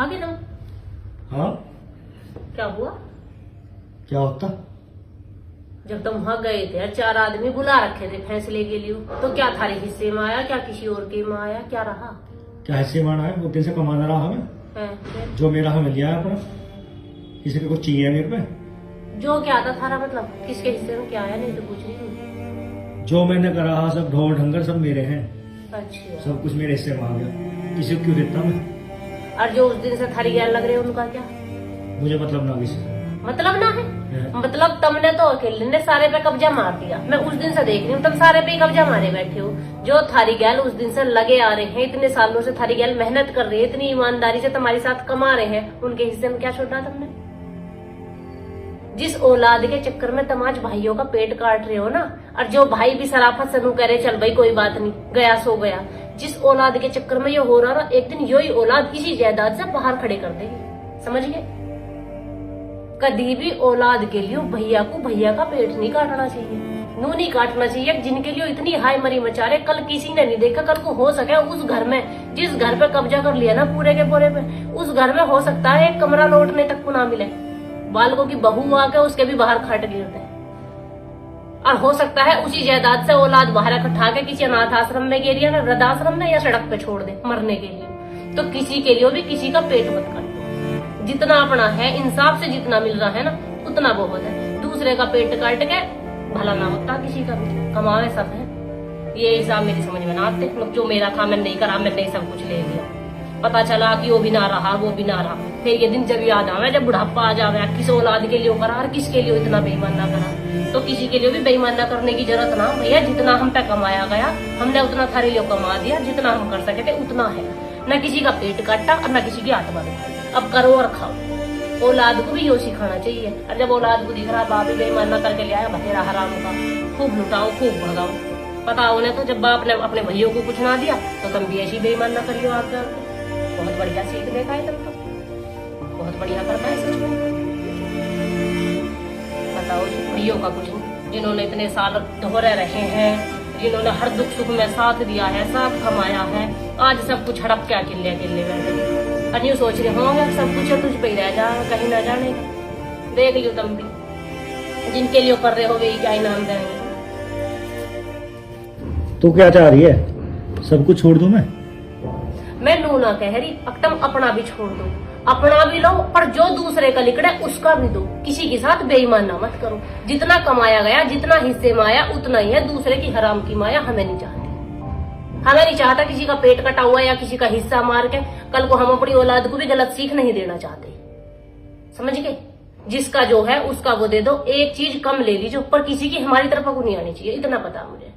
आगे ना। हाँ क्या हुआ? क्या होता? जब तुम वहां गए थे 4 आदमी बुला रखे थे फैसले के लिए, तो क्या थारे हिस्से में आया, क्या किसी और के में आया, क्या रहा? क्या हिस्से माना है? वो दिन से कमाना रहा हमें, है? जो मेरा हमें लिया है अपना। किसी को कुछ चाहिए मेरे पे? जो क्या था थारा मतलब, किसके हिस्से में क्या आया? नहीं तो पूछ रही हूँ। जो मैंने करा सब ढोल ढंगर सब मेरे हैं, अच्छा, सब कुछ मेरे हिस्से में आ गया। किसी को क्यों देता मैं? और जो उस दिन से थारी गैर लग रहे हैं उनका क्या मुझे मतलब ना किसी से। मतलब ना है? मतलब तुमने तो अकेले ने सारे पे कब्जा मार दिया। मैं उस दिन से देख रही हूँ तुम सारे पे ही कब्जा मारे बैठे हो। जो थारी गैल उस दिन से लगे आ रहे हैं, इतने सालों से थारी गैल मेहनत कर रही है, इतनी ईमानदारी से तुम्हारे साथ कमा रहे हैं, उनके हिस्से में क्या छोड़ा तुमने? जिस औलाद के चक्कर में तुम आज भाइयों का पेट काट रहे हो ना, और जो भाई भी सराफत से नू करे चल भाई कोई बात नहीं, गया सो गया, जिस औलाद के चक्कर में ये हो रहा ना, एक दिन यही औलाद इसी जायदाद से बाहर खड़े कर देगी। समझ गए? कभी भी औलाद के लिए भैया को भैया का पेट नहीं काटना चाहिए, नू नहीं काटना चाहिए। जिनके लिए इतनी हाय मरी मचा रहे, कल किसी ने नहीं देखा, कल को हो सके उस घर में, जिस घर पे कब्जा कर लिया ना पूरे के पूरे पे, उस घर में हो सकता है एक कमरा लौटने तक को ना मिले, बालकों की बहू आके उसके भी बाहर खाट गिरते हैं। और हो सकता है उसी जायदाद से औलाद बाहर इकट्ठा के किसी अनाथ आश्रम में गिर या वृद्धाश्रम में या सड़क पे छोड़ दे मरने के लिए। तो किसी के लिए भी किसी का पेट मत काटो। जितना अपना है इंसाफ से जितना मिल रहा है ना उतना बहुत है। दूसरे का पेट काट के भला ना होता किसी का भी, कमावे सब है। ये हिसाब मेरी समझ में ना आते। जो मेरा था मैंने नहीं करा, मैंने सब कुछ ले लिया, पता चला कि वो भी ना रहा वो भी ना रहा। फिर ये दिन जब याद आवे, जब बुढ़ापा आ जावे, किस औलाद के लिए करा और किसके लिए इतना बेईमान ना करा। तो किसी के लिए भी बेईमान ना करने की जरूरत ना भैया। जितना हम पे कमाया गया हमने उतना थारे लिए कमा दिया, जितना हम कर सके थे उतना है। न किसी का पेट काटा और न किसी की आत्मा दुखाई। अब करो और खाओ। औलाद को भी यो सिखाना चाहिए। और जब औलाद को दिख रहा बाप भी बेईमान ना करके ले आया बतेरा हराम का, खूब लुटाओ खूब भगाओ। पता उन्हें तो जब बाप ने अपने भैयों को कुछ ना दिया तो तुम भी ऐसी बेईमान ना करियो। आकर बहुत बढ़िया सीख देखा है तुम तो, बहुत बढ़िया करता है सच में। बताओ भैयों का कुछ नहीं, जिन्होंने इतने साल दोहरे रहे हैं, जिन्होंने हर दुख सुख में साथ दिया है, साथ कमाया है, आज सब कुछ हड़प क्या किले किले बैठे अन्यू सोच रहे होंगे सब कुछ तुझ पे ही रह जा, कहीं ना जाने। देख लियो तुम भी, जिनके लिए कर रहे हो वे क्या इनाम देंगे। तू क्या चाह रही है? सब कुछ छोड़ दूं मैं नू ना कह रही, अब तुम अपना भी छोड़ दो, अपना भी लो, पर जो दूसरे का लिखड़ा है उसका भी दो। किसी के साथ बेईमान ना मत करो। जितना कमाया गया, जितना हिस्से में आया उतना ही है। दूसरे की हराम की माया हमें नहीं चाहती। हमें नहीं चाहता किसी का पेट कटा हुआ या किसी का हिस्सा मार के कल को हम अपनी औलाद को भी गलत सीख नहीं देना चाहते। समझ गए? जिसका जो है उसका वो दे दो। एक चीज कम ले लीजिए, पर किसी की हमारी तरफ को नहीं आनी चाहिए, इतना पता मुझे।